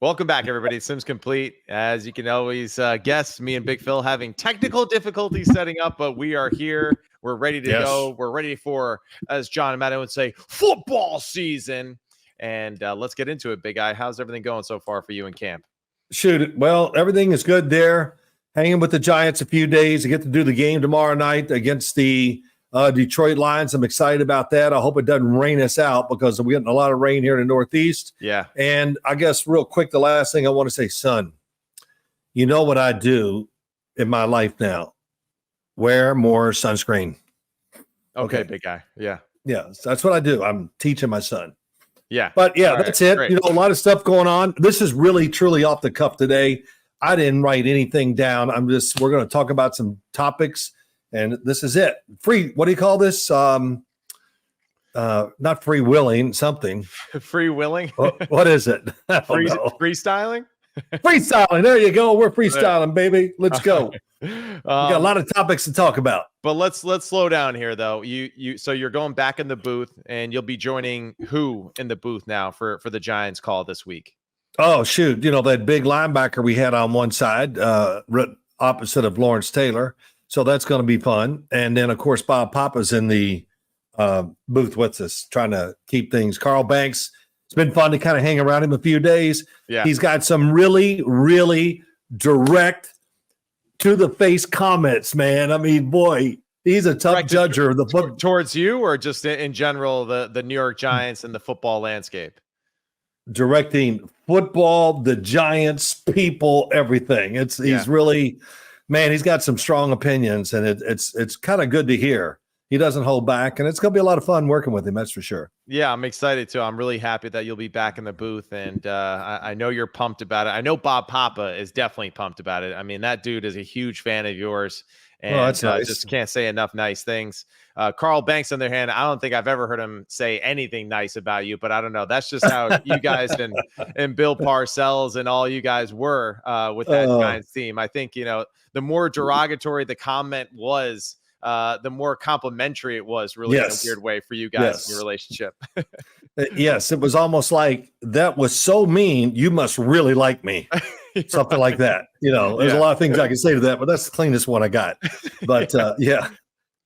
Welcome back, everybody. Sims Complete. As you can always guess, me and Big Phil having technical difficulties setting up, but we are here. We're ready to go. We're ready for, as John and Matt would say, football season. And let's get into it, Big Eye. How's everything going so far for you in camp? Shoot, well, everything is good there. Hanging with the Giants a few days. I get to do the game tomorrow night against the Detroit Lions. I'm excited about that. I hope it doesn't rain us out because we're getting a lot of rain here in the Northeast. Yeah. And I guess real quick, the last thing I want to say, son, you know what I do in my life now? Wear more sunscreen. Okay, Big Guy. Yeah. Yeah, that's what I do. I'm teaching my son. Yeah. But yeah, All that's right. it. Great. You know, a lot of stuff going on. This is really, truly off the cuff today. I didn't write anything down. We're going to talk about some topics. And this is it. Free, what do you call this? Not free willing, something. Free willing? What is it? Freestyling? Freestyling. There you go. We're freestyling, baby. Let's go. We got a lot of topics to talk about. But let's slow down here, though. So you're going back in the booth, and you'll be joining who in the booth now for the Giants call this week? Oh, shoot. You know, that big linebacker we had on one side, opposite of Lawrence Taylor. So that's going to be fun. And then, of course, Bob Papa's in the booth with us, trying to keep things. Carl Banks, it's been fun to kind of hang around him a few days. Yeah. He's got some really, really direct, to-the-face comments, man. I mean, boy, he's a tough judger of the football. Towards you or just in general, the New York Giants and the football landscape? Directing football, the Giants, people, everything. He's really... Man, he's got some strong opinions, and it's kind of good to hear. He doesn't hold back, and it's going to be a lot of fun working with him, that's for sure. Yeah, I'm excited, too. I'm really happy that you'll be back in the booth, and I know you're pumped about it. I know Bob Papa is definitely pumped about it. I mean, that dude is a huge fan of yours, and that's nice. Just can't say enough nice things. Carl Banks, on the other hand, I don't think I've ever heard him say anything nice about you, but I don't know. That's just how you guys and Bill Parcells and all you guys were with that Giants team. I think, you know, the more derogatory the comment was, the more complimentary it was, really, in a weird way for you guys in your relationship. Yes, it was almost like, that was so mean, you must really like me. Something like that. You know, there's a lot of things I can say to that, but that's the cleanest one I got. But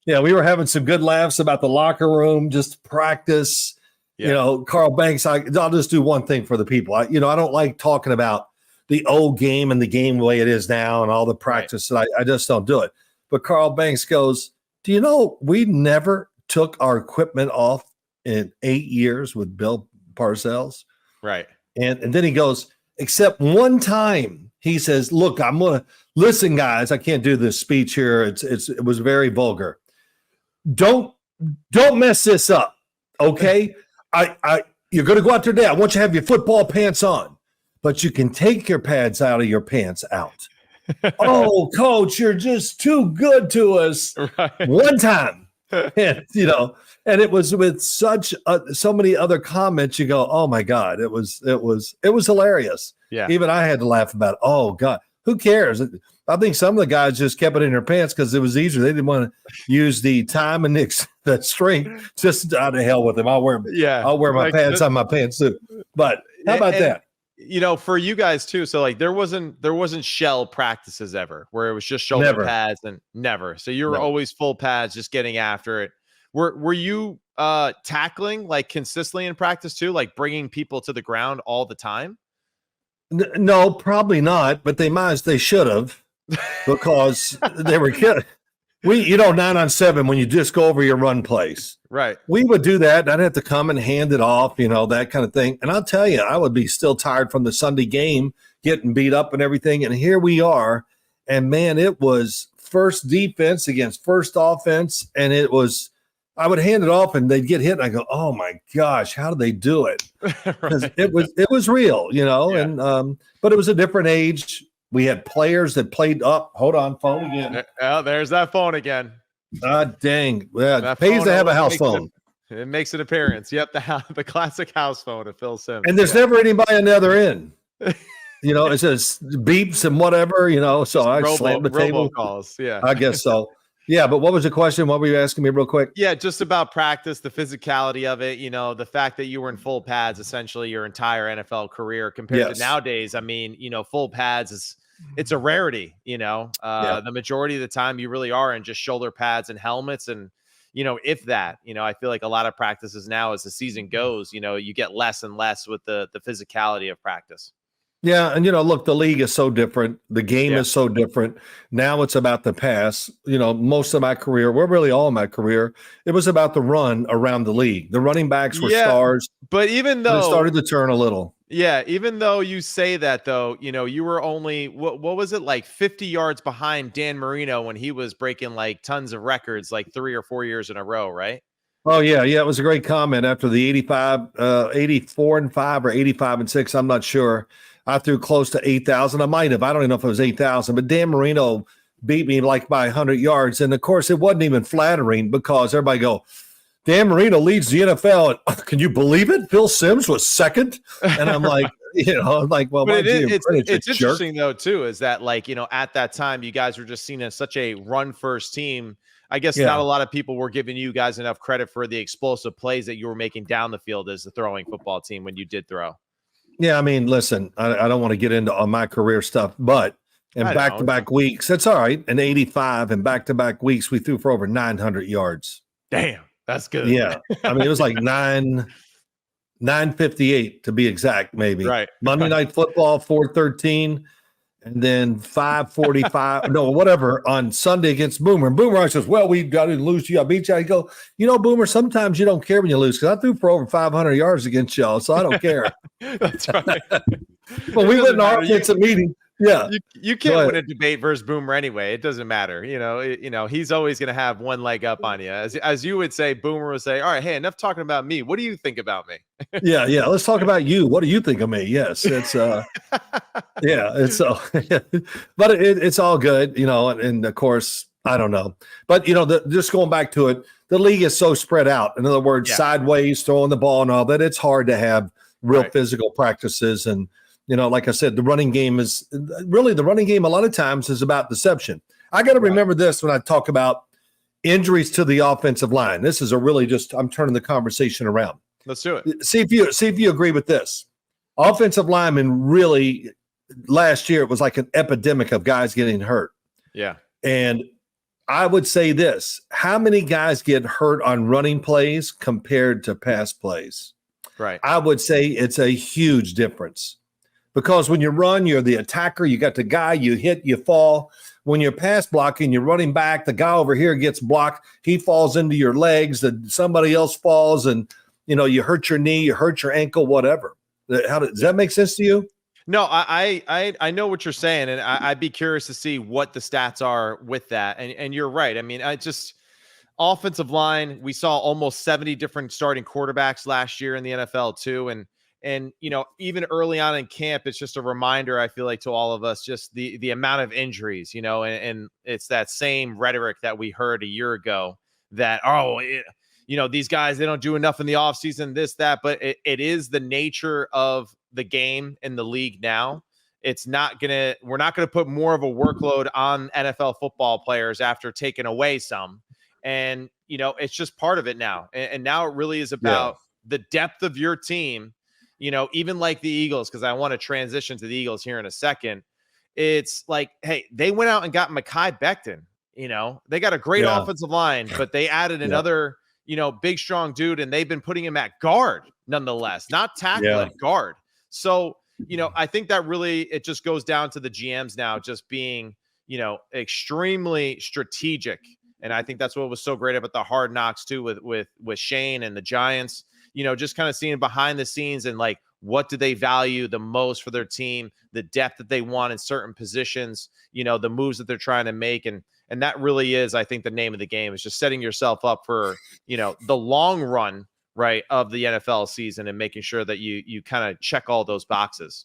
yeah, we were having some good laughs about the locker room, just practice. Yeah. You know, Carl Banks, I'll just do one thing for the people. I don't like talking about the old game and the game the way it is now and all the practice. Right. I just don't do it. But Carl Banks goes, do you know we never took our equipment off in 8 years with Bill Parcells? Right. And then he goes, except one time, he says, look, I'm going to listen, guys. I can't do this speech here. It was very vulgar. Don't mess this up. Okay. You're going to go out there today. I want you to have your football pants on, but you can take your pads out of your pants out. Oh, coach, you're just too good to us. Right. One time. And, you know, and it was with such so many other comments. You go, oh my God, it was hilarious. Yeah. Even I had to laugh about it. Oh God, who cares? I think some of the guys just kept it in their pants because it was easier. They didn't want to use the time and the strength. Just out of hell with them. I'll wear my pants on my pants too. But how about that? You know, for you guys too. So like there wasn't shell practices ever where it was just shoulder pads and never. So you were always full pads, just getting after it. Were you tackling like consistently in practice too, like bringing people to the ground all the time? No, probably not. But they should have, because they were kidding. 9-on-7 when you just go over your run plays. Right. We would do that. I'd have to come and hand it off, that kind of thing. And I'll tell you, I would be still tired from the Sunday game, getting beat up and everything. And here we are. And man, it was first defense against first offense. And I would hand it off and they'd get hit. And I go, oh my gosh, how do they do it? Because it was real, Yeah. And, but it was a different age. We had players that played up. Hold on, phone again. Oh, there's that phone again. Dang. Yeah, it pays to have a house phone. It makes an appearance. Yep, the classic house phone of Phil Sims. And there's never anybody on the other end. It says beeps and whatever, so I slammed the table. Calls, yeah. I guess so. Yeah, but what was the question? What were you asking me real quick? Yeah, just about practice, the physicality of it, the fact that you were in full pads essentially your entire NFL career compared to Yes. nowadays. I mean, full pads it's a rarity, Yeah. the majority of the time you really are in just shoulder pads and helmets. And, if that, I feel like a lot of practices now as the season goes, you get less and less with the physicality of practice. Yeah, and look, the league is so different. The game Yeah. is so different. Now it's about the pass. Most of my career, well, really all of my career, it was about the run around the league. The running backs were Yeah. stars, But even but it though started to turn a little. Yeah, even though you say that though, you were only what was it, like 50 yards behind Dan Marino when he was breaking like tons of records like 3 or 4 years in a row, right? Oh yeah, it was a great comment after the 84-5 or 85-6. I'm not sure. I threw close to 8,000. I might have. I don't even know if it was 8,000, but Dan Marino beat me like by 100 yards. And of course, it wasn't even flattering because everybody go, Dan Marino leads the NFL. And, can you believe it? Phil Simms was second. And I'm like, well, but it's jerk. interesting though, too, is that like, at that time, you guys were just seen as such a run first team. I guess not a lot of people were giving you guys enough credit for the explosive plays that you were making down the field as the throwing football team when you did throw. Yeah, I mean, listen, I don't want to get into all my career stuff, but in back-to-back weeks, that's all right. In 85 and back-to-back weeks, we threw for over 900 yards. Damn, that's good. Yeah. I mean, it was like 958 to be exact, maybe. Right. Monday Night Football, 413, and then 545, no, whatever, on Sunday against Boomer. And Boomer says, well, we got to lose to you. I beat you. I go, Boomer, sometimes you don't care when you lose because I threw for over 500 yards against y'all, so I don't care. That's right. Well, we went in our offensive meeting. Yeah. You can't win a debate versus Boomer anyway. It doesn't matter. He's always going to have one leg up on you. As you would say, Boomer would say, all right, hey, enough talking about me. What do you think about me? Yeah. Let's talk about you. What do you think of me? Yes. It's but it's all good, and of course, I don't know. But just going back to it, the league is so spread out. In other words, sideways, throwing the ball and all that, it's hard to have real physical practices. And like I said, the running game a lot of times is about deception. I got to remember this when I talk about injuries to the offensive line. This is I'm turning the conversation around. Let's do it. See if you agree with this. Offensive linemen really, last year, it was like an epidemic of guys getting hurt. Yeah. And I would say this, how many guys get hurt on running plays compared to pass plays? Right. I would say it's a huge difference. Because when you run, you're the attacker. You got the guy, you hit, you fall. When you're pass blocking, you're running back. The guy over here gets blocked. He falls into your legs. Somebody else falls, and you hurt your knee, you hurt your ankle, whatever. Does that make sense to you? No, I know what you're saying, and I'd be curious to see what the stats are with that. And you're right. I mean, offensive line. We saw almost 70 different starting quarterbacks last year in the NFL too, and even early on in camp, it's just a reminder, I feel like, to all of us, just the amount of injuries, and it's that same rhetoric that we heard a year ago that, these guys, they don't do enough in the offseason, this, that, but it is the nature of the game in the league now. We're not going to put more of a workload on NFL football players after taking away some. And, it's just part of it now. And now it really is about the depth of your team. Even like the Eagles, because I want to transition to the Eagles here in a second. It's like, hey, they went out and got Mekhi Becton. They got a great offensive line, but they added another, big, strong dude, and they've been putting him at guard nonetheless, not tackle, at guard. So, I think that really, it just goes down to the GMs now just being, extremely strategic. And I think that's what was so great about the Hard Knocks too with Shane and the Giants. Just kind of seeing behind the scenes and like, what do they value the most for their team, the depth that they want in certain positions, the moves that they're trying to make. And that really is, I think, the name of the game is just setting yourself up for, the long run, right, of the NFL season and making sure that you kind of check all those boxes.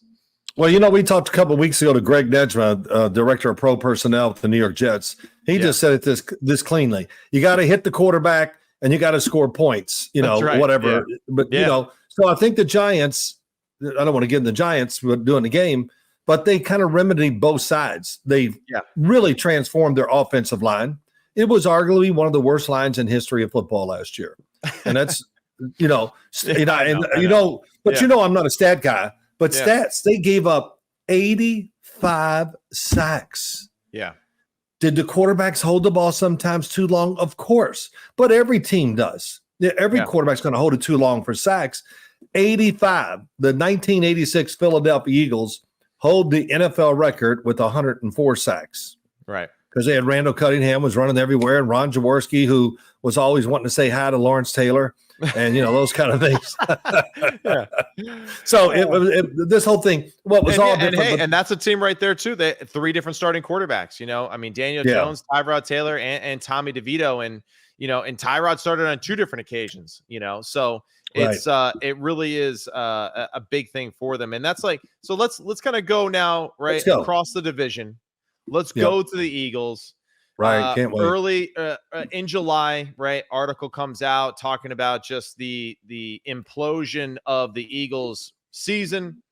Well, we talked a couple of weeks ago to Greg Nedjma, director of pro personnel with the New York Jets. He just said it this cleanly. You got to hit the quarterback and you got to score points, whatever. Yeah. But, so I think the Giants, I don't want to get in the Giants doing the game, but they kind of remedied both sides. They really transformed their offensive line. It was arguably one of the worst lines in history of football last year. And that's, you know, I'm not a stat guy, but stats, they gave up 85 sacks. Yeah. Did the quarterbacks hold the ball sometimes too long? Of course, but every team does. Every quarterback's going to hold it too long for sacks. 85, the 1986 Philadelphia Eagles hold the NFL record with 104 sacks. Right. Because they had Randall Cunningham was running everywhere, and Ron Jaworski, who was always wanting to say hi to Lawrence Taylor, and those kind of things. So this whole thing, different. And that's a team right there too. They 3 different starting quarterbacks. Daniel Jones, Tyrod Taylor, and Tommy DeVito, and Tyrod started on 2 different occasions. So it's it really is a big thing for them, and that's so let's kind of go now across the division. Let's go to the Eagles. Right. Can't wait. Early in July, article comes out talking about just the implosion of the Eagles season,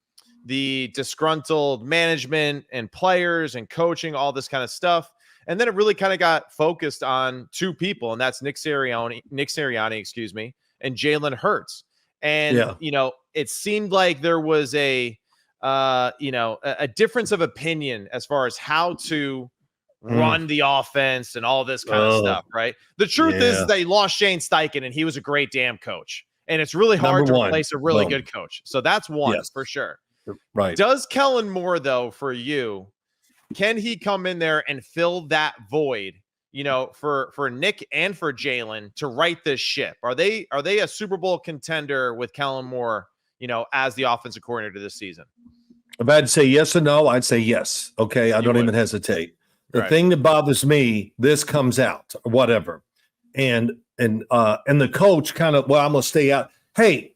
the disgruntled management and players and coaching, all this kind of stuff. And then it really kind of got focused on 2 people, and that's Nick Sirianni, and Jalen Hurts. And, it seemed like there was a difference of opinion as far as how to run the offense and all this kind of stuff, right? The truth is they lost Shane Steichen, and he was a great damn coach. And it's really hard to replace a really good coach. So that's one for sure. Right. Does Kellen Moore, though, for you, can he come in there and fill that void, for Nick and for Jalen to right this ship? Are they a Super Bowl contender with Kellen Moore, as the offensive coordinator this season? If I had to say yes or no, I'd say yes. Okay. I don't even hesitate. The thing that bothers me, this comes out, whatever. And the coach kind of, I'm going to stay out. Hey,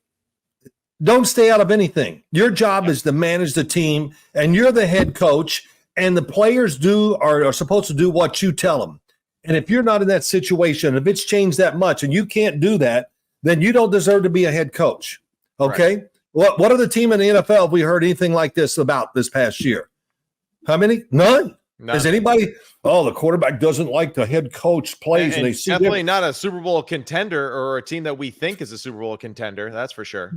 don't stay out of anything. Your job is to manage the team, and you're the head coach, and the players are supposed to do what you tell them. And if you're not in that situation, if it's changed that much and you can't do that, then you don't deserve to be a head coach. Okay. Right. What other team in the NFL have we heard anything like this about this past year? How many? None. Is anybody? The quarterback doesn't like the head coach plays, and they see definitely not a Super Bowl contender or a team that we think is a Super Bowl contender. That's for sure.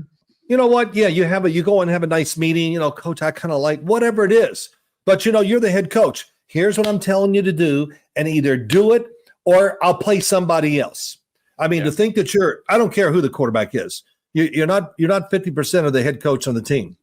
You know what? Yeah, you go and have a nice meeting. Coach, I kind of like whatever it is, but you're the head coach. Here's what I'm telling you to do, and either do it or I'll play somebody else. I mean, to think that I don't care who the quarterback is. You're not 50% of the head coach on the team.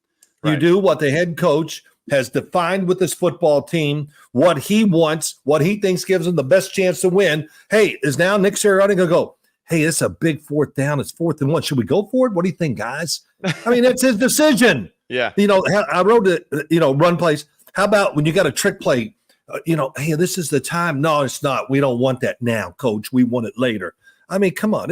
You do what the head coach has defined with this football team, what he wants, what he thinks gives him the best chance to win. Hey, is now Nick Sirianni going to go, hey, it's a big 4th down. It's 4th and 1. Should we go for it? What do you think, guys? I mean, it's his decision. Yeah. I wrote it, run plays. How about when you got a trick play, hey, this is the time. No, it's not. We don't want that now, coach. We want it later. I mean, come on.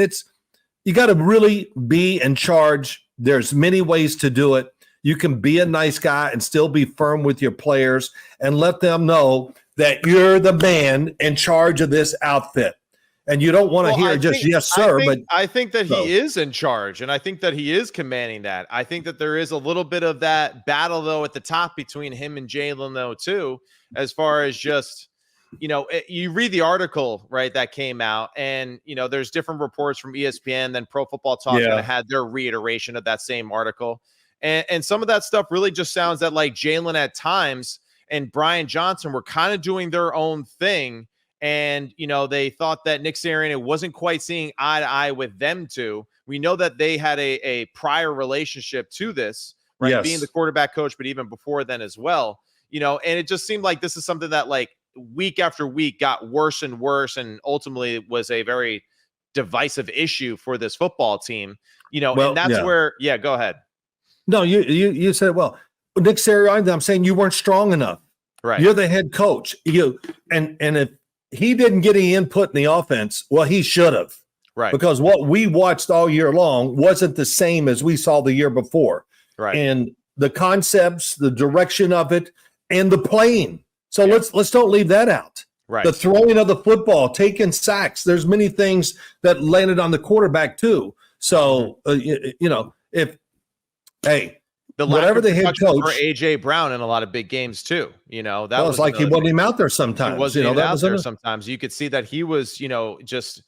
You got to really be in charge. There's many ways to do it. You can be a nice guy and still be firm with your players and let them know that you're the man in charge of this outfit. And you don't want to hear yes, sir. I think that he is in charge, and I think that he is commanding that. I think that there is a little bit of that battle, though, at the top between him and Jalen, though, too, as far as just, you read the article, that came out, and, there's different reports from ESPN, then Pro Football Talk kind of had their reiteration of that same article. And some of that stuff really just sounds that like Jalen at times and Brian Johnson were kind of doing their own thing. And, they thought that Nick Sirianni wasn't quite seeing eye to eye with them two. We know that they had a prior relationship to this, being the quarterback coach, but even before then as well, and it just seemed like this is something that like week after week got worse and worse, and ultimately was a very divisive issue for this football team, and that's where, go ahead. No, you said, well, Nick Sirianni, I'm saying you weren't strong enough. Right. You're the head coach. And if he didn't get any input in the offense, well, he should have. Right. Because what we watched all year long wasn't the same as we saw the year before. Right. And the concepts, the direction of it, and the playing. So let's don't leave that out. Right. The throwing of the football, taking sacks. There's many things that landed on the quarterback too. So, if, hey, the lack whatever of the head production for coach, AJ Brown in a lot of big games too. That well, was it's like he wasn't even out there sometimes. He wasn't even that out was there sometimes. You could see that he was, just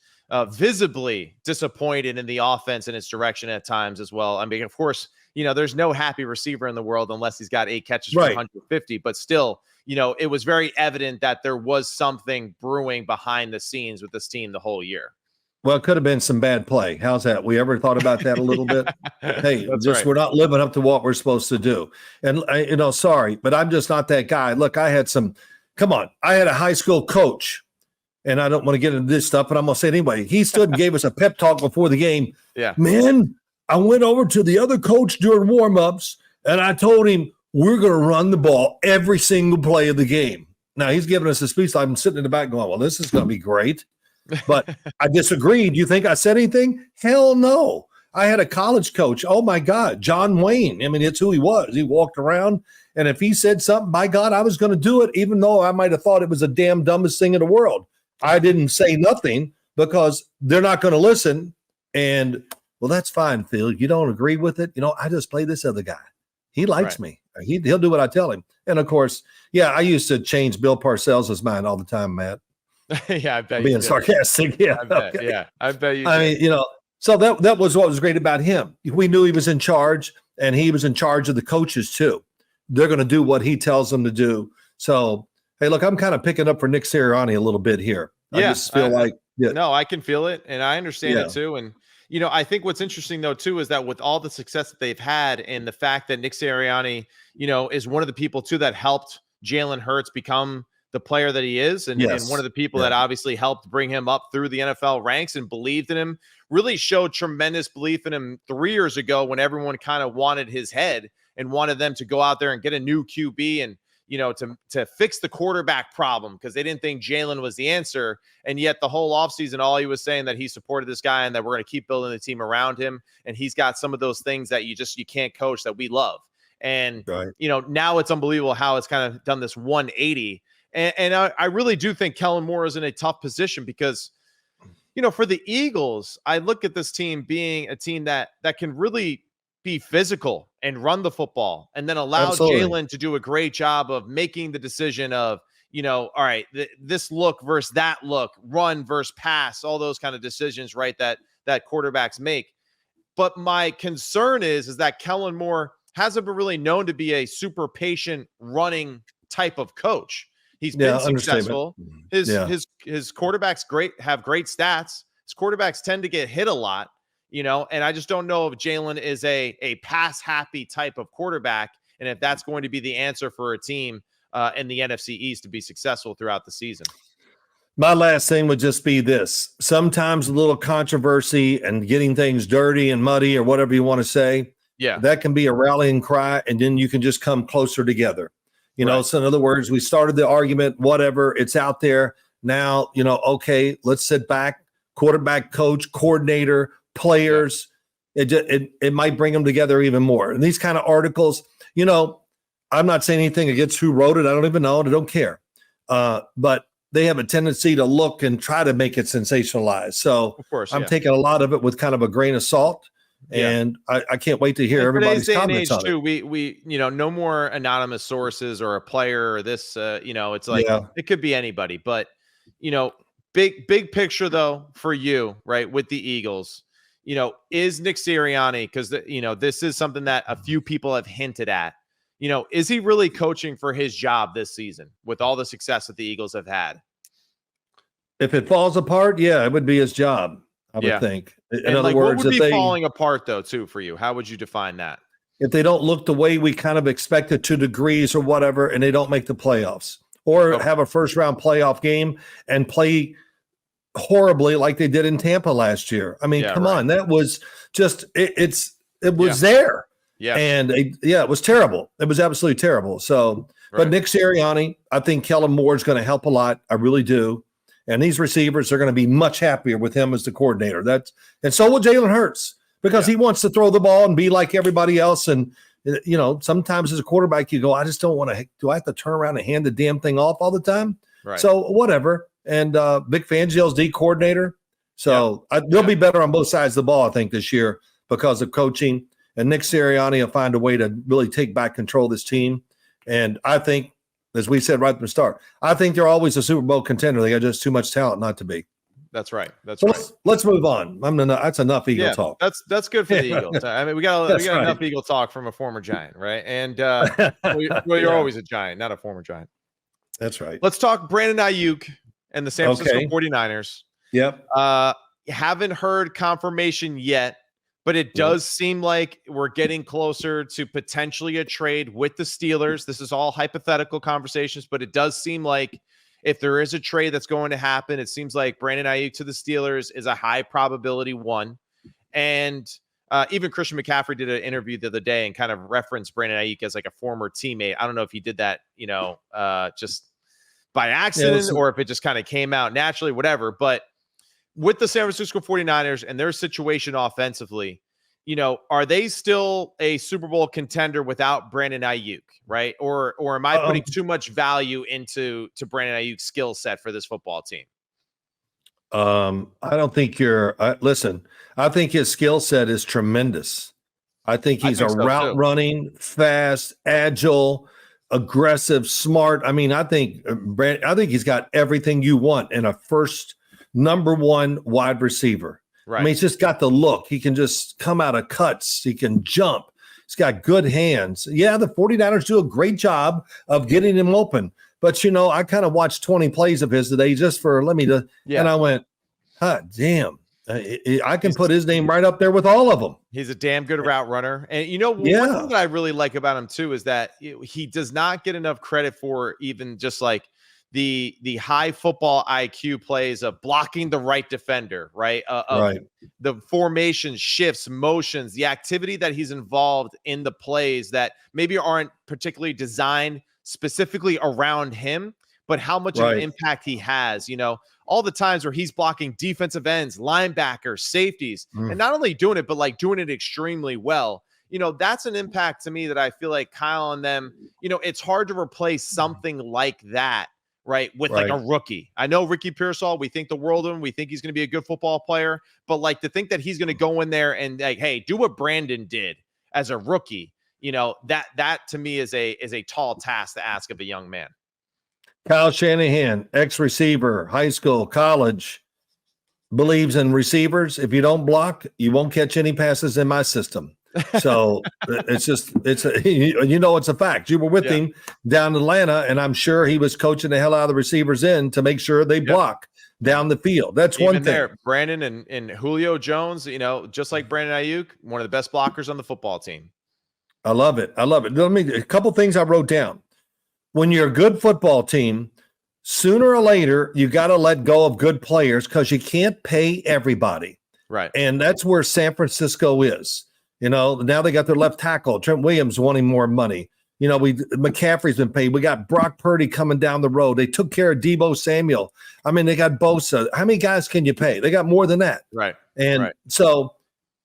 visibly disappointed in the offense and its direction at times as well. I mean, of course, there's no happy receiver in the world unless he's got 8 catches for right. 150, but still, it was very evident that there was something brewing behind the scenes with this team the whole year. Well, it could have been some bad play. How's that? We ever thought about that a little bit? Hey, right. We're not living up to what we're supposed to do. And, sorry, but I'm just not that guy. Look, I had a high school coach, and I don't want to get into this stuff, but I'm going to say it anyway. He stood and gave us a pep talk before the game. Yeah. Man, I went over to the other coach during warm-ups, and I told him, we're going to run the ball every single play of the game. Now, he's giving us a speech. I'm sitting in the back going, well, this is going to be great. But I disagreed. You think I said anything? Hell no. I had a college coach. Oh, my God, John Wayne. I mean, it's who he was. He walked around, and if he said something, by God, I was going to do it, even though I might have thought it was the damn dumbest thing in the world. I didn't say nothing because they're not going to listen. And, well, that's fine, Phil. You don't agree with it? I just play this other guy. He likes me. He'll do what I tell him. And, of course, I used to change Bill Parcells' mind all the time, Matt. Yeah, I bet being sarcastic. Yeah, I bet, okay. Yeah, I bet you. I mean, so that was what was great about him. We knew he was in charge, and he was in charge of the coaches too. They're going to do what he tells them to do. So, hey, look, I'm kind of picking up for Nick Sirianni a little bit here. I just feel no, I can feel it, and I understand it too. And I think what's interesting though too is that with all the success that they've had, and the fact that Nick Sirianni, is one of the people too that helped Jalen Hurts become the player that he is, and one of the people that obviously helped bring him up through the NFL ranks and believed in him, really showed tremendous belief in him 3 years ago when everyone kind of wanted his head and wanted them to go out there and get a new QB and, to fix the quarterback problem because they didn't think Jalen was the answer. And yet the whole offseason, all he was saying that he supported this guy and that we're going to keep building the team around him. And he's got some of those things that you can't coach that we love. And, now it's unbelievable how it's kind of done this 180. And I really do think Kellen Moore is in a tough position because, for the Eagles, I look at this team being a team that can really be physical and run the football and then allow Jalen to do a great job of making the decision of, all right, this look versus that look, run versus pass, all those kind of decisions, right, that quarterbacks make. But my concern is that Kellen Moore hasn't been really known to be a super patient running type of coach. He's been successful. His quarterbacks have great stats. His quarterbacks tend to get hit a lot, and I just don't know if Jalen is a pass happy type of quarterback, and if that's going to be the answer for a team in the NFC East to be successful throughout the season. My last thing would just be this. Sometimes a little controversy and getting things dirty and muddy or whatever you want to say, that can be a rallying cry, and then you can just come closer together. So in other words, we started the argument, whatever, it's out there. Now, okay, let's sit back, quarterback coach, coordinator, players. It might bring them together even more. And these kind of articles, I'm not saying anything against who wrote it. I don't even know. I don't care. But they have a tendency to look and try to make it sensationalized. So of course, I'm taking a lot of it with kind of a grain of salt. And I can't wait to hear everybody's comments on it. We no more anonymous sources or a player or this, it's like it could be anybody. But, big picture, though, for you, right, with the Eagles, is Nick Sirianni, because, this is something that a few people have hinted at. Is he really coaching for his job this season with all the success that the Eagles have had? If it falls apart, it would be his job. I would think. In other words, what would be falling apart though, too, for you? How would you define that? If they don't look the way we kind of expected to degrees or whatever, and they don't make the playoffs or have a first round playoff game and play horribly like they did in Tampa last year. I mean, come on, that was just, it was there. Yeah. And it was terrible. It was absolutely terrible. So, but Nick Sirianni, I think Kellen Moore is going to help a lot. I really do. And these receivers are going to be much happier with him as the coordinator. And so will Jalen Hurts because he wants to throw the ball and be like everybody else. And, sometimes as a quarterback, you go, I just don't want to, do I have to turn around and hand the damn thing off all the time? Right. So whatever. And Vic Fangio's D coordinator. So they'll be better on both sides of the ball, I think, this year because of coaching. and Nick Sirianni will find a way to really take back control of this team. And I think, as we said right from the start, I think they're always a Super Bowl contender. They got just too much talent not to be. That's right. Let's move on. That's enough Eagle talk. That's good for the Eagles. I mean, we got enough Eagle talk from a former Giant, right? And you're always a Giant, not a former Giant. That's right. Let's talk Brandon Aiyuk and the San Francisco 49ers. Yep. Haven't heard confirmation yet, but it does seem like we're getting closer to potentially a trade with the Steelers. This is all hypothetical conversations, but it does seem like if there is a trade that's going to happen, it seems like Brandon Aiyuk to the Steelers is a high probability one. And even Christian McCaffrey did an interview the other day and kind of referenced Brandon Aiyuk as like a former teammate. I don't know if he did that, just by accident or if it just kind of came out naturally, whatever. But with the San Francisco 49ers and their situation offensively, are they still a Super Bowl contender without Brandon Aiyuk, right? Or am I putting too much value into Brandon Aiyuk's skill set for this football team? I don't think listen, I think his skill set is tremendous. I think he's route running, fast, agile, aggressive, smart. I mean, I think he's got everything you want in a first number one wide receiver. Right. I mean, he's just got the look. He can just come out of cuts. He can jump. He's got good hands. Yeah, the 49ers do a great job of getting him open. But, I kind of watched 20 plays of his today and I went, damn. I can put his name right up there with all of them. He's a damn good route runner. And, one thing that I really like about him, too, is that he does not get enough credit for even just like the high football IQ plays of blocking the right defender, right? The formation shifts, motions, the activity that he's involved in the plays that maybe aren't particularly designed specifically around him, but how much of an impact he has, all the times where he's blocking defensive ends, linebackers, safeties, and not only doing it, but like doing it extremely well. That's an impact to me that I feel like Kyle and them, it's hard to replace something like that. Right. With like a rookie. I know Ricky Pearsall, we think the world of him. We think he's going to be a good football player, but like to think that he's going to go in there and like, hey, do what Brandon did as a rookie, that to me is a tall task to ask of a young man. Kyle Shanahan, ex-receiver, high school, college, believes in receivers. If you don't block, you won't catch any passes in my system. So it's a fact. You were with him down in Atlanta, and I'm sure he was coaching the hell out of the receivers in to make sure they block down the field. That's even one thing. There, Brandon and Julio Jones, just like Brandon Aiyuk, one of the best blockers on the football team. I love it. A couple things I wrote down. When you're a good football team, sooner or later, you got to let go of good players because you can't pay everybody. Right. And that's where San Francisco is. Now they got their left tackle, Trent Williams, wanting more money. McCaffrey's been paid. We got Brock Purdy coming down the road. They took care of Deebo Samuel. I mean, they got Bosa. How many guys can you pay? They got more than that. Right. And so,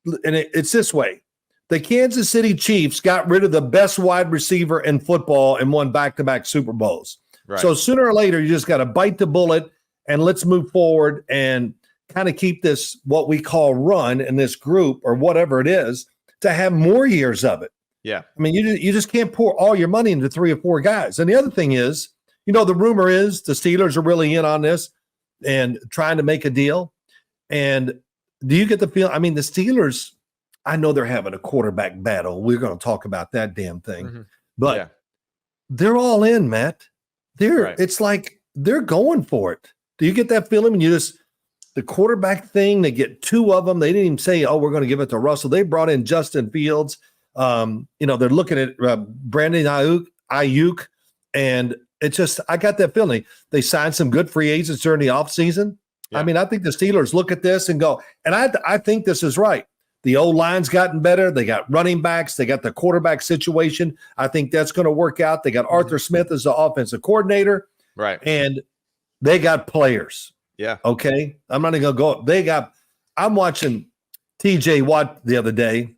it's this way. The Kansas City Chiefs got rid of the best wide receiver in football and won back-to-back Super Bowls. Right. So sooner or later, you just got to bite the bullet and let's move forward and kind of keep this, what we call run in this group or whatever it is, to have more years of it. Yeah. I mean, you just can't pour all your money into 3 or 4 guys. And the other thing is, the rumor is the Steelers are really in on this and trying to make a deal. And do you get the feel? I mean, the Steelers, I know they're having a quarterback battle. We're going to talk about that damn thing. But they're all in, Matt. It's like they're going for it. Do you get that feeling when the quarterback thing, they get 2 of them. They didn't even say, we're going to give it to Russell. They brought in Justin Fields. They're looking at Brandon Aiyuk, and it's just, I got that feeling. They signed some good free agents during the offseason. Yeah. I mean, I think the Steelers look at this and go, and I think this is right. The O-line's gotten better. They got running backs. They got the quarterback situation. I think that's going to work out. They got Arthur Smith as the offensive coordinator. Right. And they got players. Yeah. Okay. I'm not even going to go. I'm watching TJ Watt the other day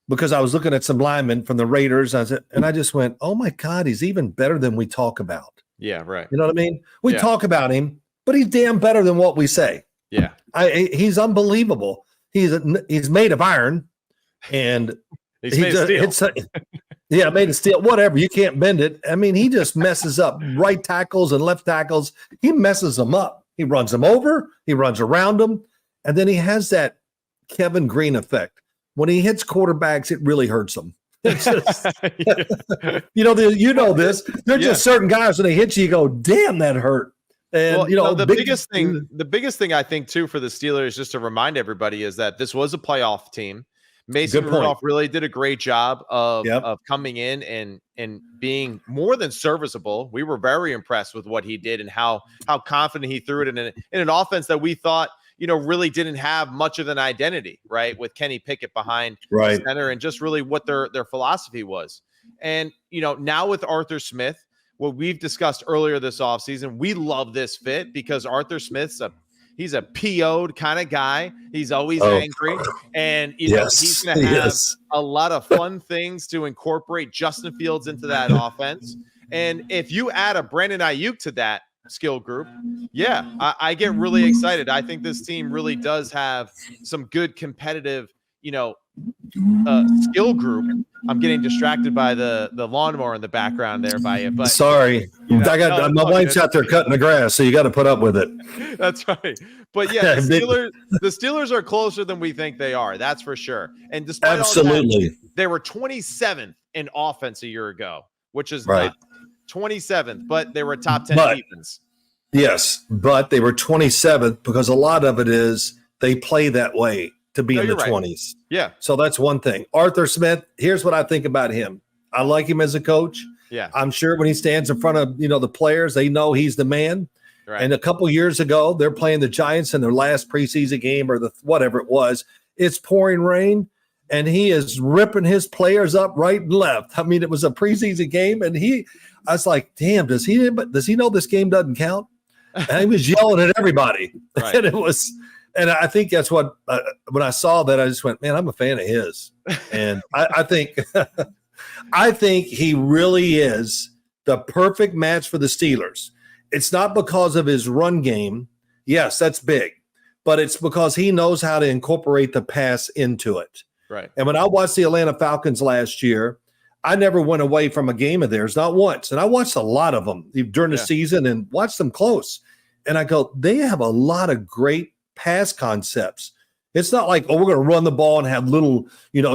because I was looking at some linemen from the Raiders. And I just went, oh my God, he's even better than we talk about. Yeah. Right. You know what I mean? We talk about him, but he's damn better than what we say. Yeah. He's unbelievable. He's made of iron. and He's made a steal. Made a steal. Whatever, you can't bend it. I mean, he just messes up right tackles and left tackles. He messes them up. He runs them over. He runs around them, and then he has that Kevin Green effect. When he hits quarterbacks, it really hurts them. It's just, this. They're just certain guys when they hit you, you go, "Damn, that hurt." And the biggest thing I think too for the Steelers, just to remind everybody, is that this was a playoff team. Mason Rudolph really did a great job of coming in and being more than serviceable. We were very impressed with what he did and how confident he threw it in an offense that we thought really didn't have much of an identity, right? With Kenny Pickett behind center and just really what their philosophy was. And, now with Arthur Smith, what we've discussed earlier this offseason, we love this fit because Arthur Smith's he's a PO'd kind of guy. He's always angry. And, he's going to have a lot of fun things to incorporate Justin Fields into that offense. And if you add a Brandon Aiyuk to that skill group, I get really excited. I think this team really does have some good competitive, skill group. I'm getting distracted by the lawnmower in the background there by you. But sorry, my wife's out there cutting the grass, so you got to put up with it. That's right. But the Steelers are closer than we think they are. That's for sure. And despite all that, they were 27th in offense a year ago, which is not 27th, but they were a top 10 defense. Yes, but they were 27th because a lot of it is they play that way to be in the 20s. Yeah. So that's one thing. Arthur Smith, here's what I think about him. I like him as a coach. Yeah. I'm sure when he stands in front of, the players, they know he's the man. Right. And a couple years ago, they're playing the Giants in their last preseason game or whatever it was. It's pouring rain, and he is ripping his players up right and left. I mean, it was a preseason game, and I was like, damn, does he know this game doesn't count? And he was yelling at everybody. Right. And I think that's what, when I saw that, I just went, man, I'm a fan of his. And I think he really is the perfect match for the Steelers. It's not because of his run game. Yes, that's big, but it's because he knows how to incorporate the pass into it. Right. And when I watched the Atlanta Falcons last year, I never went away from a game of theirs, not once. And I watched a lot of them during the season and watched them close. And I go, they have a lot of great pass concepts. It's not like, we're going to run the ball and have little,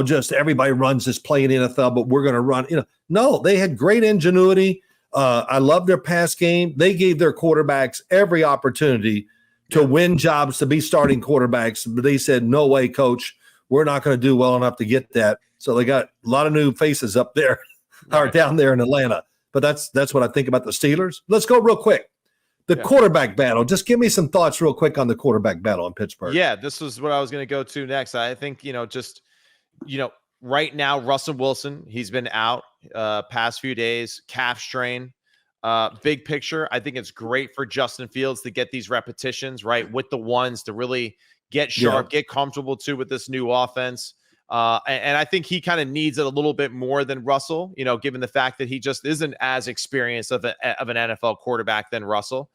just everybody runs this play in the NFL, but we're going to run, No, they had great ingenuity. I love their pass game. They gave their quarterbacks every opportunity to win jobs, to be starting quarterbacks. But they said, no way, coach, we're not going to do well enough to get that. So they got a lot of new faces up there or down there in Atlanta. But that's what I think about the Steelers. Let's go real quick. The quarterback battle. Just give me some thoughts real quick on the quarterback battle in Pittsburgh. Yeah, this was what I was going to go to next. I think, right now, Russell Wilson, he's been out past few days, calf strain. Big picture, I think it's great for Justin Fields to get these repetitions, right, with the ones to really get sharp, get comfortable too with this new offense. And I think he kind of needs it a little bit more than Russell, given the fact that he just isn't as experienced of an NFL quarterback than Russell.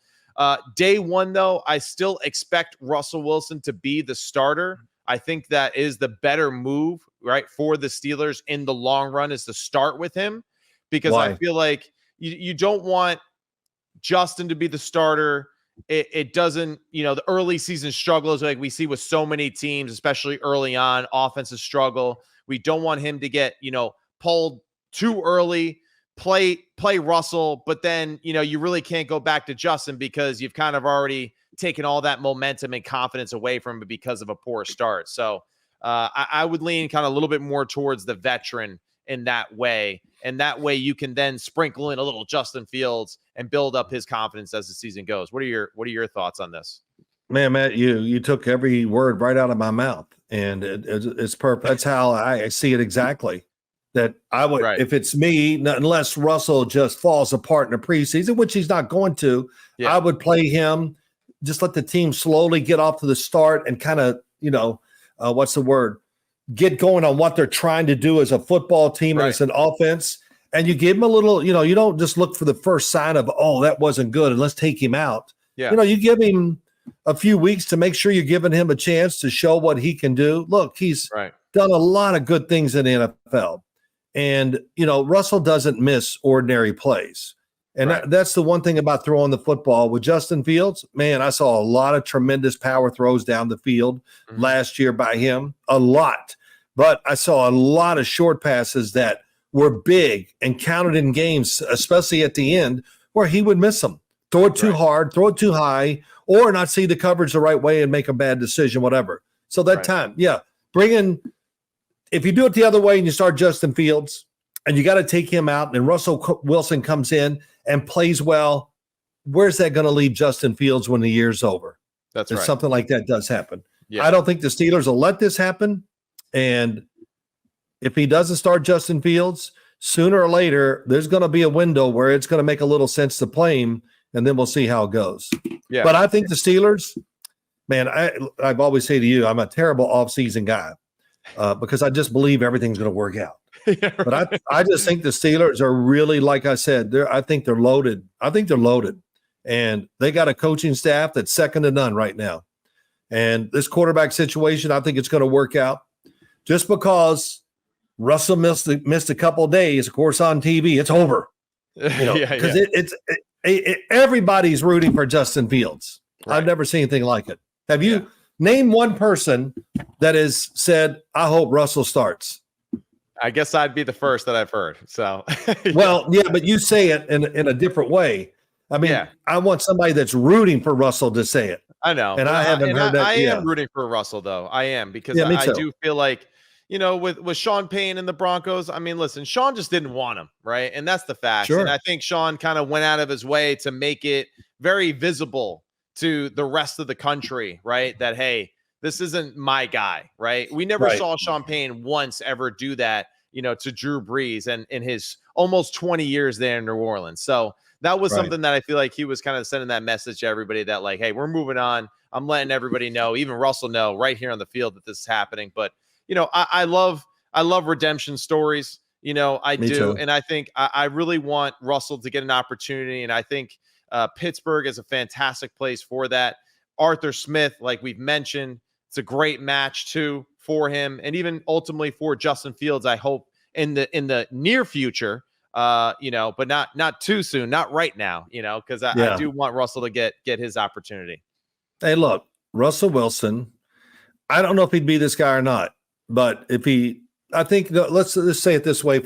Day one, though, I still expect Russell Wilson to be the starter. I think that is the better move, right, for the Steelers in the long run, is to start with him, because I feel like you don't want Justin to be the starter. It doesn't, the early season struggles like we see with so many teams, especially early on, offensive struggle. We don't want him to get, pulled too early, play Russell, but then, you really can't go back to Justin because you've kind of already taken all that momentum and confidence away from him because of a poor start. So I would lean kind of a little bit more towards the veteran in that way. And that way you can then sprinkle in a little Justin Fields and build up his confidence as the season goes. What are your thoughts on this? Man, Matt, you took every word right out of my mouth, and it's perfect. That's how I see it exactly. That I would, if it's me, unless Russell just falls apart in the preseason, which he's not going to, I would play him. Just let the team slowly get off to the start and kind of, what's the word? Get going on what they're trying to do as a football team and as an offense. And you give him a little, you don't just look for the first sign of, that wasn't good, and let's take him out. Yeah. You give him a few weeks to make sure you're giving him a chance to show what he can do. Look, he's done a lot of good things in the NFL. And, Russell doesn't miss ordinary plays. And that's the one thing about throwing the football with Justin Fields. Man, I saw a lot of tremendous power throws down the field last year by him, a lot. But I saw a lot of short passes that were big and counted in games, especially at the end, where he would miss them. Throw it too hard, throw it too high, or not see the coverage the right way and make a bad decision, whatever. So that time, if you do it the other way and you start Justin Fields and you got to take him out and Russell Wilson comes in and plays well, where's that going to leave Justin Fields when the year's over? That's if right. Something like that does happen. Yeah. I don't think the Steelers will let this happen. And if he doesn't start Justin Fields, sooner or later, there's going to be a window where it's going to make a little sense to play him, and then we'll see how it goes. Yeah. But I think the Steelers, man, I've always say to you, I'm a terrible offseason guy because I just believe everything's going to work out. But I just think the Steelers are really, like I said, I think they're loaded. And they got a coaching staff that's second to none right now. And this quarterback situation, I think it's going to work out. Just because Russell missed a couple of days, of course, on TV, it's over. Because everybody's rooting for Justin Fields. I've never seen anything like it. Have you named one person that has said, I hope Russell starts? I guess I'd be the first that I've heard. So, but you say it in a different way. I mean, I want somebody that's rooting for Russell to say it. I know. And I haven't heard that. I am rooting for Russell, though. I am, because I do feel like, with Sean Payne and the Broncos, I mean, listen, Sean just didn't want him, right? And that's the fact. Sure. And I think Sean kind of went out of his way to make it very visible to the rest of the country, right? That, hey, this isn't my guy, right? We never saw Sean Payne once ever do that, to Drew Brees and in his almost 20 years there in New Orleans. So that was something that I feel like he was kind of sending that message to everybody that, like, hey, we're moving on. I'm letting everybody know, even Russell know right here on the field, that this is happening. But, I love redemption stories. I do. Too. And I think I really want Russell to get an opportunity. And I think Pittsburgh is a fantastic place for that. Arthur Smith, like we've mentioned, it's a great match too for him. And even ultimately for Justin Fields, I hope in the near future, but not too soon, not right now, because I do want Russell to get his opportunity. Hey, look, Russell Wilson, I don't know if he'd be this guy or not, but I think let's say it this way. If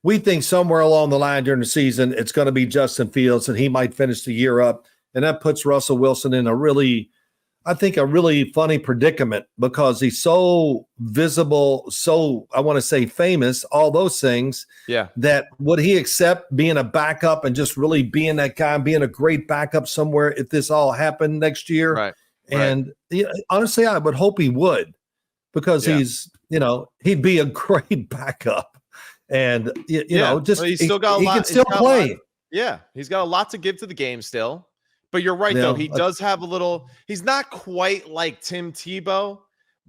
we think somewhere along the line during the season, it's going to be Justin Fields and he might finish the year up. And that puts Russell Wilson in a really funny predicament because he's so visible, so I want to say famous, all those things. Yeah. That would he accept being a backup and just really being that guy and being a great backup somewhere if this all happened next year? Right. And honestly, I would hope he would because he's, he'd be a great backup. And, he's still got a lot. He can still play. He's got a lot to give to the game still. But you're right, though. He does have a little – he's not quite like Tim Tebow,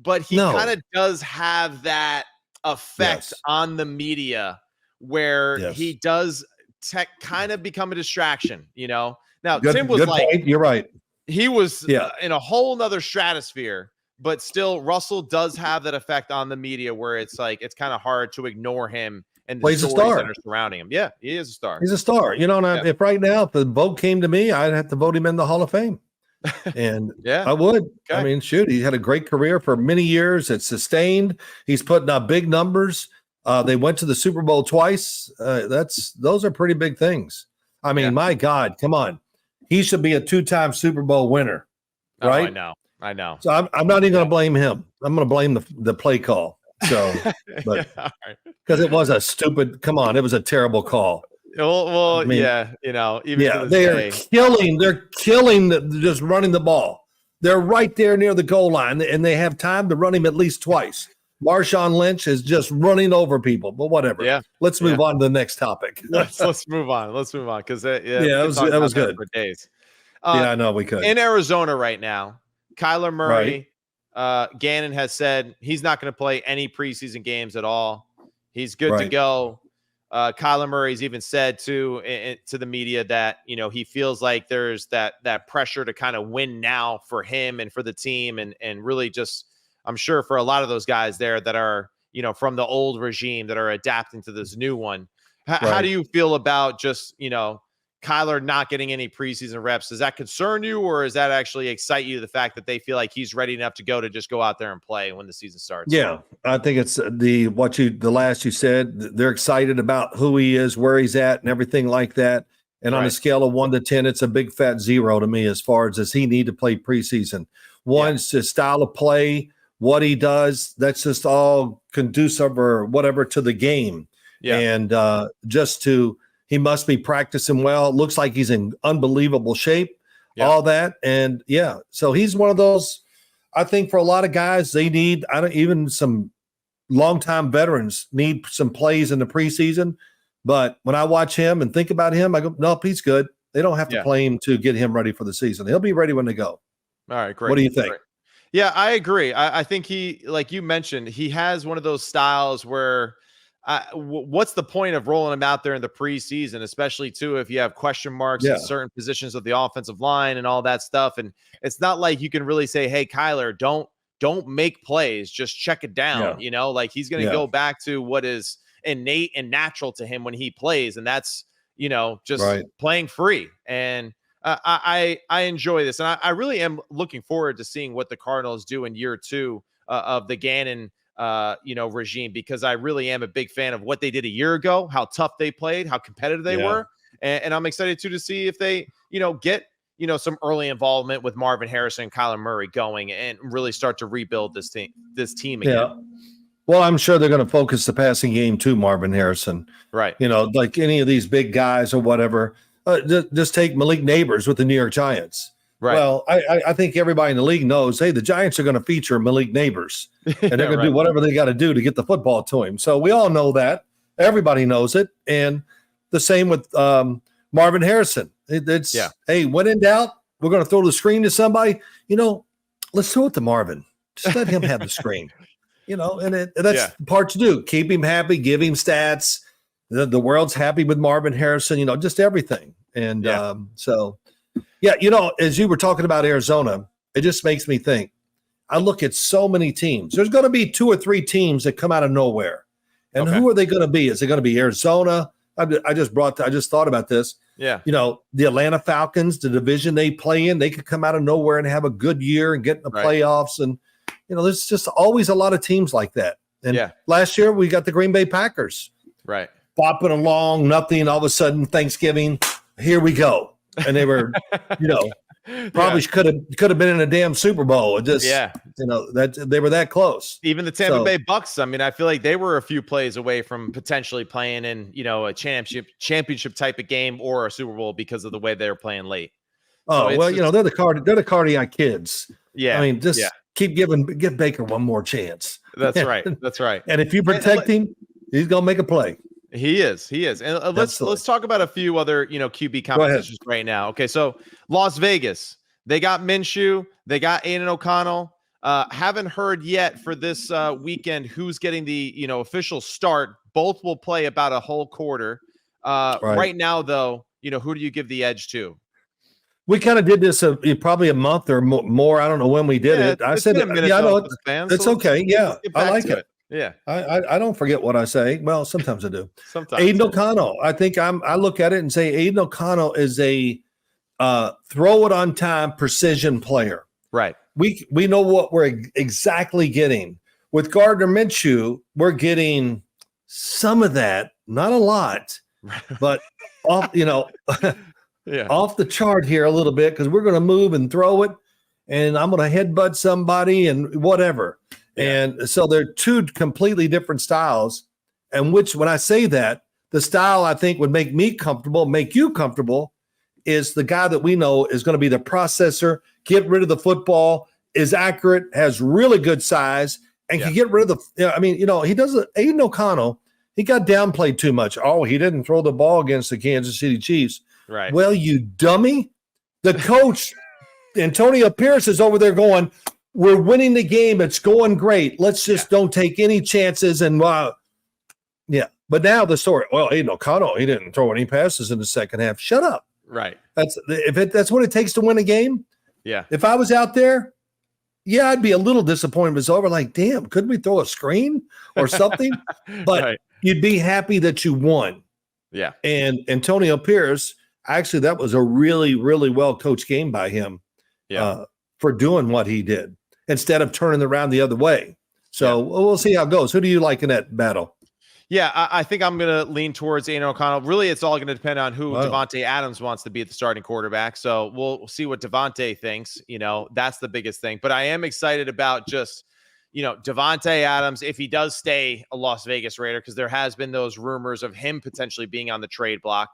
but he kind of does have that effect on the media where he does kind of become a distraction, Now, Tim was like – point. You're right. He was in a whole nother stratosphere, but still Russell does have that effect on the media where it's like it's kind of hard to ignore him. And the stories that are surrounding him. Yeah, he is a star. He's a star. If right now, if the vote came to me, I'd have to vote him in the Hall of Fame. And I would. Okay. I mean, shoot, he had a great career for many years. It's sustained. He's putting up big numbers. They went to the Super Bowl twice. Those are pretty big things. I mean, my God, come on. He should be a 2-time Super Bowl winner, right? Oh, I know. So I'm not even going to blame him. I'm going to blame the play call. So, but because it was a stupid, it was a terrible call. Well, I mean, even they're killing just running the ball. They're right there near the goal line, and they have time to run him at least twice. Marshawn Lynch is just running over people, but whatever. Yeah, let's move on to the next topic. let's move on because that was good for days. I know we could. In Arizona right now, Kyler Murray. Right. Gannon has said he's not going to play any preseason games at all. He's good to go. Kyler Murray's even said to the media that, he feels like there's that pressure to kind of win now for him and for the team and really just I'm sure for a lot of those guys there that are, from the old regime that are adapting to this new one. How do you feel about just, Kyler not getting any preseason reps? Does that concern you, or does that actually excite you, the fact that they feel like he's ready enough to just go out there and play when the season starts? Yeah, I think it's the last you said. They're excited about who he is, where he's at, and everything like that. And on a scale of 1 to 10, it's a big fat 0 to me as far as does he need to play preseason. One's his style of play, what he does, that's just all conducive or whatever to the game. Yeah. And he must be practicing well. It looks like he's in unbelievable shape, all that. And so he's one of those, I think for a lot of guys, they need, even some longtime veterans need some plays in the preseason. But when I watch him and think about him, I go, nope, he's good. They don't have to play him to get him ready for the season. He'll be ready when they go. All right, great. What do you think? Great. Yeah, I agree. I think he, like you mentioned, he has one of those styles where what's the point of rolling him out there in the preseason, especially too if you have question marks in certain positions of the offensive line and all that stuff. And it's not like you can really say, hey, Kyler, don't make plays, just check it down. Like he's going to go back to what is innate and natural to him when he plays, and that's just playing free. And I enjoy this, and I really am looking forward to seeing what the Cardinals do in year 2 of the Gannon regime, because I really am a big fan of what they did a year ago, how tough they played, how competitive they were, and I'm excited too to see if they get some early involvement with Marvin Harrison and Kyler Murray going and really start to rebuild this team again. Yeah. Well, I'm sure they're going to focus the passing game to Marvin Harrison. Right. Like any of these big guys or whatever. Just take Malik Neighbors with the New York Giants. Right. Well, I think everybody in the league knows, hey, the Giants are going to feature Malik Neighbors, and they're going to do whatever they got to do to get the football to him. So we all know that. Everybody knows it. And the same with Marvin Harrison. Hey, when in doubt, we're going to throw the screen to somebody. Let's throw it to Marvin. Just let him have the screen. And that's the part to do. Keep him happy, give him stats. The world's happy with Marvin Harrison, just everything. And as you were talking about Arizona, it just makes me think. I look at so many teams. There's going to be 2 or 3 teams that come out of nowhere. And who are they going to be? Is it going to be Arizona? I just thought about this. Yeah. The Atlanta Falcons, the division they play in, they could come out of nowhere and have a good year and get in the playoffs. And, there's just always a lot of teams like that. And last year we got the Green Bay Packers. Right. Bopping along, nothing. All of a sudden, Thanksgiving, here we go. And they were, probably could have been in a damn Super Bowl. That they were that close. Even the Tampa Bay Bucks. I mean, I feel like they were a few plays away from potentially playing in, a championship type of game or a Super Bowl because of the way they were playing late. Oh, so they're the cardiac kids. Yeah. I mean, just give Baker one more chance. That's right. That's right. And if you protect him, he's gonna make a play. He is. And let's talk about a few other, QB competitions right now. Okay, so Las Vegas, they got Minshew, they got Aiden O'Connell. Haven't heard yet for this weekend who's getting the official start. Both will play about a whole quarter. Right now, though, who do you give the edge to? We kind of did this probably a month or more. I don't know when we did it. I said, I know it's okay. Yeah, I like it. Yeah, I don't forget what I say. Well, sometimes I do. Sometimes Aiden O'Connell. I think I look at it and say Aiden O'Connell is a throw it on time precision player. Right. We know what we're exactly getting with Gardner Minshew. We're getting some of that, not a lot, but off off the chart here a little bit because we're going to move and throw it, and I'm going to headbutt somebody and whatever. And so they're 2 completely different styles. And when I say that, the style I think would make me comfortable, make you comfortable, is the guy that we know is going to be the processor, get rid of the football, is accurate, has really good size, and can get rid of the he doesn't. Aiden O'Connell, he got downplayed too much. Oh, he didn't throw the ball against the Kansas City Chiefs. Right. Well, you dummy. The coach, Antonio Pierce, is over there going, we're winning the game. It's going great. Let's just don't take any chances. And but now the story. Well, Aiden O'Connell, he didn't throw any passes in the second half. Shut up. Right. That's what it takes to win a game. Yeah. If I was out there, yeah, I'd be a little disappointed if it's over. Like, damn, couldn't we throw a screen or something? But Right. you'd be happy that you won. Yeah. And Antonio Pierce, actually, that was a really, really well coached game by him for doing what he did instead of turning around the other way. So we'll see how it goes. Who do you like in that battle? Yeah, I think I'm going to lean towards Aiden O'Connell. Really, it's all going to depend on who Devontae Adams wants to be the starting quarterback. So we'll see what Devontae thinks. That's the biggest thing. But I am excited about just, Devontae Adams, if he does stay a Las Vegas Raider, because there has been those rumors of him potentially being on the trade block.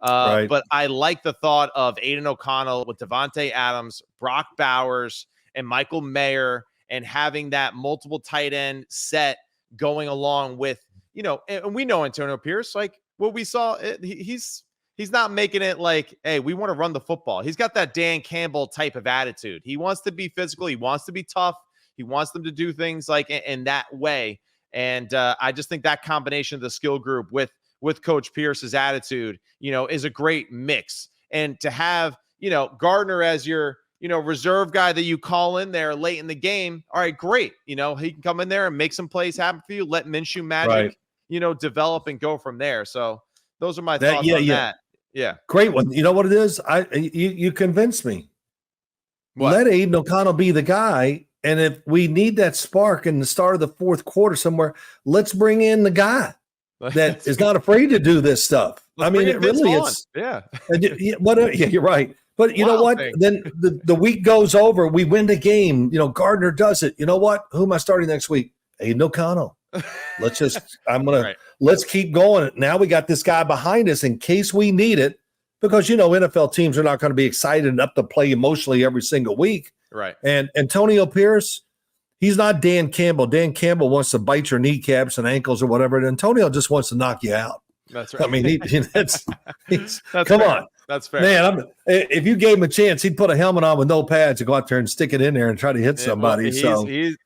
Right. But I like the thought of Aiden O'Connell with Devontae Adams, Brock Bowers, and Michael Mayer, and having that multiple tight end set going along with, and we know Antonio Pierce, like what we saw, he's not making it like, hey, we want to run the football. He's got that Dan Campbell type of attitude. He wants to be physical. He wants to be tough. He wants them to do things like in that way. And I just think that combination of the skill group with Coach Pierce's attitude, is a great mix. And to have, Gardner as your, reserve guy that you call in there late in the game. All right, great. He can come in there and make some plays happen for you. Let Minshew magic, develop and go from there. So those are my thoughts on that. Yeah. Great one. You know what it is? You convinced me. What? Let Aiden O'Connell be the guy. And if we need that spark in the start of the fourth quarter somewhere, let's bring in the guy that is not afraid to do this stuff. I mean, it really is. Yeah. You're right. But you know what? Then the week goes over. We win the game. Gardner does it. You know what? Who am I starting next week? Aiden O'Connell. Let's keep going. Now we got this guy behind us in case we need it, because NFL teams are not going to be excited enough to play emotionally every single week. Right. And Antonio Pierce, he's not Dan Campbell. Dan Campbell wants to bite your kneecaps and ankles or whatever. And Antonio just wants to knock you out. That's right. I mean, that's come fair. on. That's fair. Man, if you gave him a chance, he'd put a helmet on with no pads and go out there and stick it in there and try to hit somebody.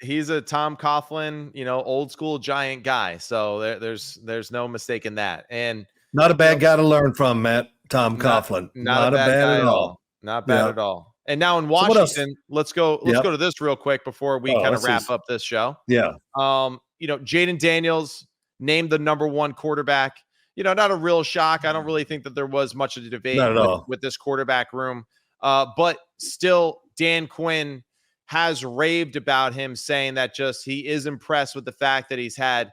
He's a Tom Coughlin, old school giant guy. So there's no mistake in that. And not a bad guy to learn from, Matt. Tom Coughlin. Not a bad guy at all. Not bad at all. And now in Washington, let's go to this real quick before we kind of wrap up this show. Yeah. Jayden Daniels named the number one quarterback. Not a real shock. I don't really think that there was much of a debate with this quarterback room. But still, Dan Quinn has raved about him, saying that he is impressed with the fact that he's had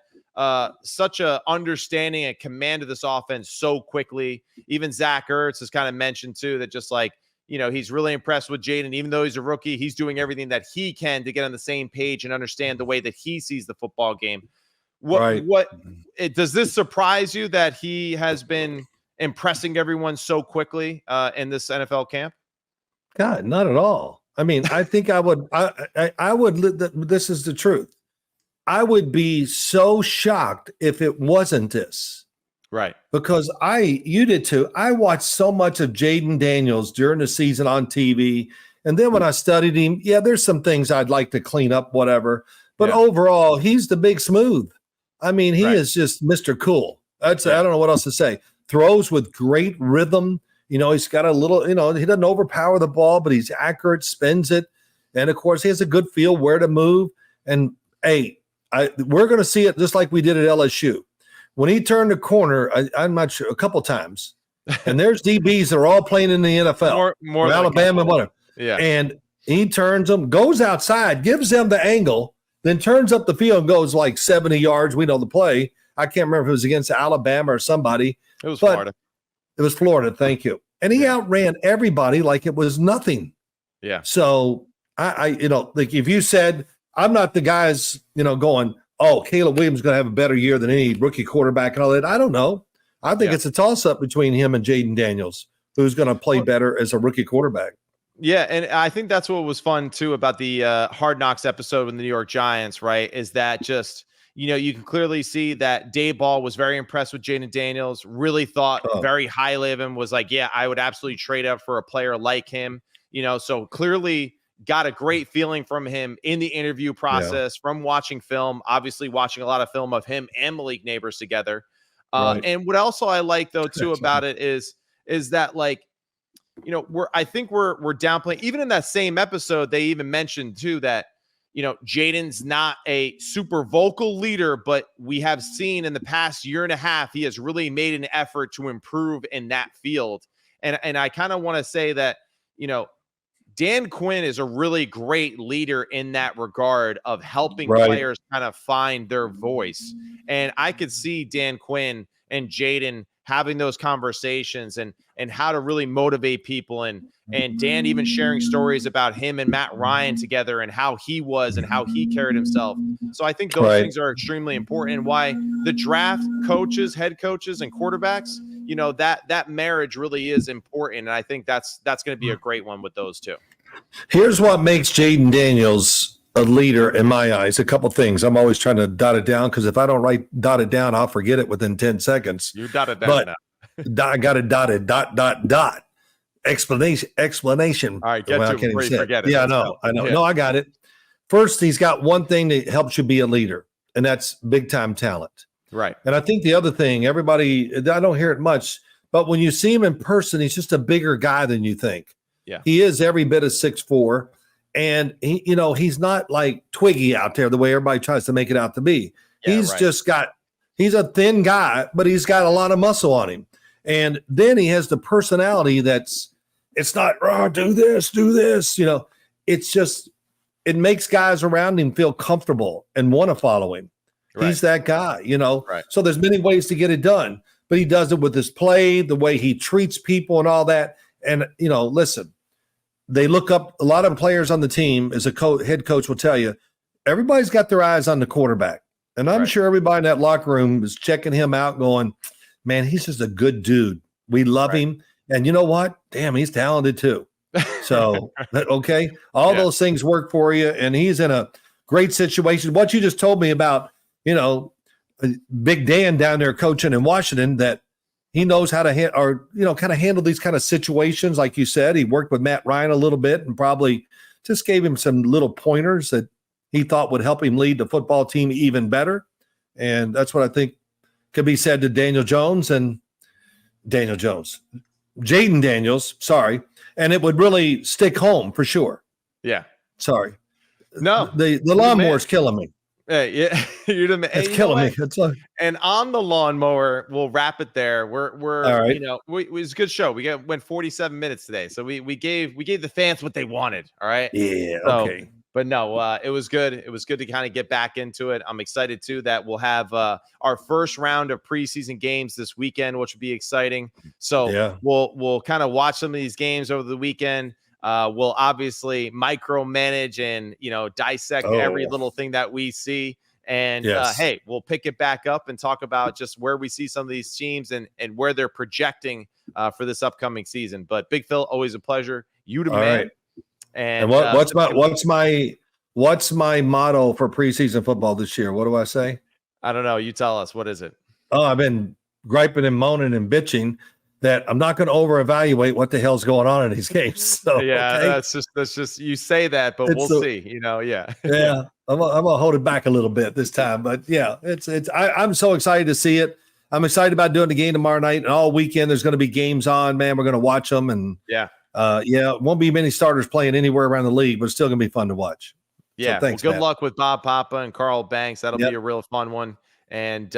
such a understanding and command of this offense so quickly. Even Zach Ertz has kind of mentioned too that he's really impressed with Jayden. Even though he's a rookie, he's doing everything that he can to get on the same page and understand the way that he sees the football game. Does this surprise you that he has been impressing everyone so quickly in this NFL camp? God, not at all. I mean, I think I would, this is the truth. I would be so shocked if it wasn't this. Right. Because you did too. I watched so much of Jayden Daniels during the season on TV. And then when I studied him, there's some things I'd like to clean up, whatever. But overall, he's the big smooth. I mean, he is just Mr. Cool. I don't know what else to say. Throws with great rhythm. He's got a little, he doesn't overpower the ball, but he's accurate, spins it. And of course, he has a good feel where to move. And hey, we're going to see it just like we did at LSU. When he turned the corner, I'm not sure, a couple times, and there's DBs that are all playing in the NFL, more Alabama, whatever. Yeah. And he turns them, goes outside, gives them the angle, then turns up the field and goes like 70 yards. We know the play. I can't remember if it was against Alabama or somebody. It was Florida. It was Florida. Thank you. And he outran everybody like it was nothing. Yeah. So I like if you said, I'm not the guys, going, oh, Caleb Williams is going to have a better year than any rookie quarterback and all that. I don't know. I think it's a toss-up between him and Jayden Daniels, who's going to play better as a rookie quarterback. Yeah, and I think that's what was fun, too, about the Hard Knocks episode with the New York Giants, right, is that you can clearly see that Dave Ball was very impressed with Jayden Daniels, really thought very highly of him, was like, yeah, I would absolutely trade up for a player like him, so clearly got a great feeling from him in the interview process from watching film, obviously watching a lot of film of him and Malik Neighbors together. And what also I like, though, too, about it is that, I think we're downplaying, even in that same episode, they even mentioned too that Jayden's not a super vocal leader, but we have seen in the past year and a half, he has really made an effort to improve in that field. And I kind of want to say that, Dan Quinn is a really great leader in that regard of helping players kind of find their voice. And I could see Dan Quinn and Jayden having those conversations and how to really motivate people, and Dan even sharing stories about him and Matt Ryan together and how he was and how he carried himself. So I think those things are extremely important, and why the draft coaches, head coaches, and quarterbacks, that marriage really is important. And I think that's going to be a great one with those two. Here's what makes Jayden Daniels a leader in my eyes. A couple things. I'm always trying to dot it down, because if I don't dot it down, I'll forget it within 10 seconds. You dot it down now. I got it dotted. Dot. Explanation. All right, get to it before you forget it. Yeah, I know. Yeah. No, I got it. First, he's got one thing that helps you be a leader, and that's big time talent. Right. And I think the other thing, everybody, I don't hear it much, but when you see him in person, he's just a bigger guy than you think. Yeah. He is every bit of 6'4", and he's not like Twiggy out there the way everybody tries to make it out to be. Yeah, he's a thin guy, but he's got a lot of muscle on him. And then he has the personality it's not, do this. It's just, it makes guys around him feel comfortable and want to follow him. Right. He's that guy, Right. So there's many ways to get it done, but he does it with his play, the way he treats people and all that. And, listen, they look up, a lot of players on the team, as a head coach will tell you, everybody's got their eyes on the quarterback. And I'm sure everybody in that locker room is checking him out going, man, he's just a good dude. We love him. And you know what? Damn, he's talented too. So, okay, all those things work for you. And he's in a great situation. What you just told me about, Big Dan down there coaching in Washington, that he knows how to kind of handle these kind of situations. Like you said, he worked with Matt Ryan a little bit and probably just gave him some little pointers that he thought would help him lead the football team even better. And that's what I think could be said to Jayden Daniels, sorry. And it would really stick home for sure. Yeah. Sorry. No. The lawnmower's killing me. Yeah, you're the man. It's killing me. And on the lawnmower, we'll wrap it there. We're all right. it was a good show. We went 47 minutes today, so we gave the fans what they wanted. All right. Yeah. Okay. But no, it was good. It was good to kind of get back into it. I'm excited too that we'll have our first round of preseason games this weekend, which will be exciting. So we'll kind of watch some of these games over the weekend. We'll obviously micromanage and dissect every little thing that we see. And hey, we'll pick it back up and talk about just where we see some of these teams and where they're projecting for this upcoming season. But Big Phil, always a pleasure. You the man. Right. And what's my motto for preseason football this year? What do I say? I don't know. You tell us. What is it? Oh, I've been griping and moaning and bitching that I'm not going to over evaluate what the hell's going on in these games. So that's just you say that, but we'll see. Yeah. I'm gonna hold it back a little bit this time, but I'm so excited to see it. I'm excited about doing the game tomorrow night, and all weekend there's going to be games on. Man, we're going to watch them, and won't be many starters playing anywhere around the league, but it's still going to be fun to watch. Yeah. So thanks, good luck with Bob Papa and Carl Banks. That'll be a real fun one. And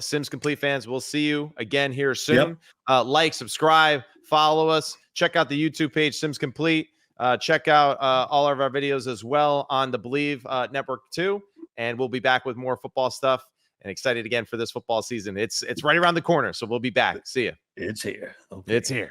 Sims Complete fans, we'll see you again here soon. Like, subscribe, follow us. Check out the YouTube page, Sims Complete. Check out all of our videos as well on the Believe Network too. And we'll be back with more football stuff. And excited again for this football season. It's right around the corner, so we'll be back. See you. It's here. Okay. It's here.